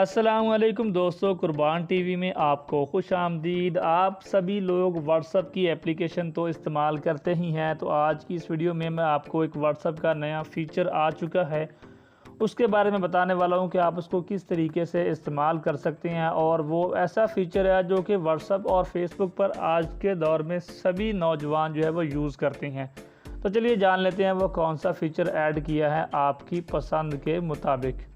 अस्सलामुअलैकुम दोस्तों, कुर्बान टीवी में आपको खुश आमदीद। आप सभी लोग व्हाट्सअप की एप्लीकेशन तो इस्तेमाल करते ही हैं, तो आज की इस वीडियो में मैं आपको एक व्हाट्सअप का नया फ़ीचर आ चुका है उसके बारे में बताने वाला हूं कि आप उसको किस तरीके से इस्तेमाल कर सकते हैं। और वो ऐसा फ़ीचर है जो कि व्हाट्सअप और फेसबुक पर आज के दौर में सभी नौजवान जो है वो यूज़ करते हैं। तो चलिए जान लेते हैं वो कौन सा फ़ीचर ऐड किया है आपकी पसंद के मुताबिक।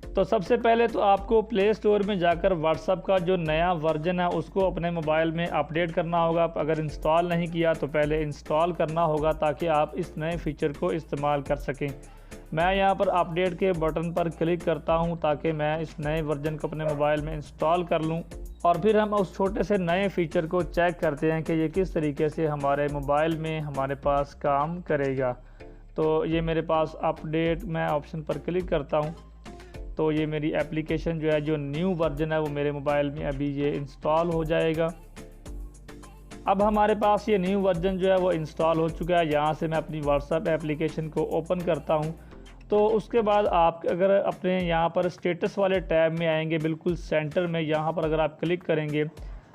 तो सबसे पहले तो आपको प्ले स्टोर में जाकर व्हाट्सअप का जो नया वर्जन है उसको अपने मोबाइल में अपडेट करना होगा। अगर इंस्टॉल नहीं किया तो पहले इंस्टॉल करना होगा ताकि आप इस नए फ़ीचर को इस्तेमाल कर सकें। मैं यहां पर अपडेट के बटन पर क्लिक करता हूं ताकि मैं इस नए वर्जन को अपने मोबाइल में इंस्टॉल कर लूं, और फिर हम उस छोटे से नए फ़ीचर को चेक करते हैं कि ये किस तरीके से हमारे मोबाइल में हमारे पास काम करेगा। तो ये मेरे पास अपडेट, मैं ऑप्शन पर क्लिक करता हूँ तो ये मेरी एप्लीकेशन जो है, जो न्यू वर्जन है, वो मेरे मोबाइल में अभी ये इंस्टॉल हो जाएगा। अब हमारे पास ये न्यू वर्जन जो है वो इंस्टॉल हो चुका है। यहाँ से मैं अपनी व्हाट्सएप एप्लीकेशन को ओपन करता हूँ। तो उसके बाद आप अगर अपने यहाँ पर स्टेटस वाले टैब में आएंगे, बिल्कुल सेंटर में, यहाँ पर अगर आप क्लिक करेंगे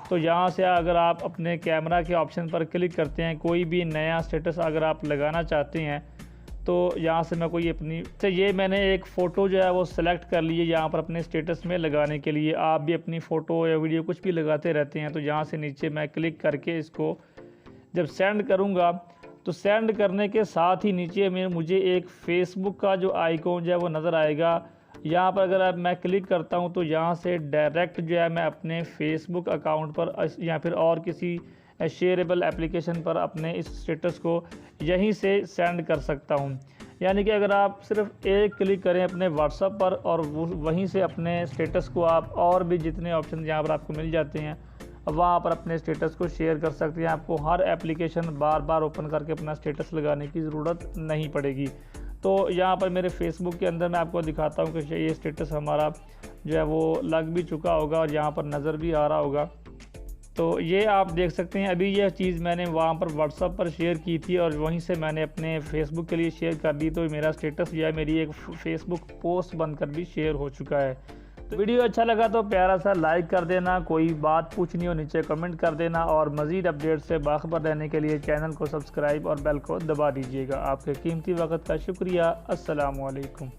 तो यहाँ से अगर आप अपने कैमरा के ऑप्शन पर क्लिक करते हैं, कोई भी नया स्टेटस अगर आप लगाना चाहते हैं तो यहाँ से मैं कोई अपनी ये मैंने एक फ़ोटो जो है वो सिलेक्ट कर ली है यहाँ पर अपने स्टेटस में लगाने के लिए। आप भी अपनी फ़ोटो या वीडियो कुछ भी लगाते रहते हैं, तो यहाँ से नीचे मैं क्लिक करके इसको जब सेंड करूँगा तो सेंड करने के साथ ही नीचे में मुझे एक फ़ेसबुक का जो आइकॉन जो है वो नज़र आएगा। यहाँ पर अगर मैं क्लिक करता हूँ तो यहाँ से डायरेक्ट जो है मैं अपने फ़ेसबुक अकाउंट पर या फिर और किसी शेयरेबल एप्लीकेशन पर अपने इस स्टेटस को यहीं से सेंड कर सकता हूं। यानी कि अगर आप सिर्फ एक क्लिक करें अपने व्हाट्सएप पर और वहीं से अपने स्टेटस को आप और भी जितने ऑप्शन यहाँ पर आपको मिल जाते हैं वहाँ पर अपने स्टेटस को शेयर कर सकते हैं। आपको हर एप्लीकेशन बार बार ओपन करके अपना स्टेटस लगाने की ज़रूरत नहीं पड़ेगी। तो यहाँ पर मेरे फेसबुक के अंदर मैं आपको दिखाता हूँ कि ये स्टेटस हमारा जो है वो लग भी चुका होगा और यहाँ पर नज़र भी आ रहा होगा। तो ये आप देख सकते हैं, अभी यह चीज़ मैंने वहाँ पर व्हाट्सएप पर शेयर की थी और वहीं से मैंने अपने फेसबुक के लिए शेयर कर दी, तो मेरा स्टेटस जो है मेरी एक फेसबुक पोस्ट बनकर भी शेयर हो चुका है। तो वीडियो अच्छा लगा तो प्यारा सा लाइक कर देना, कोई बात पूछनी हो नीचे कमेंट कर देना, और मज़ीद अपडेट से बाखबर रहने के लिए चैनल को सब्सक्राइब और बेल को दबा दीजिएगा। आपके कीमती वक्त का शुक्रिया। अस्सलामु अलैकुम।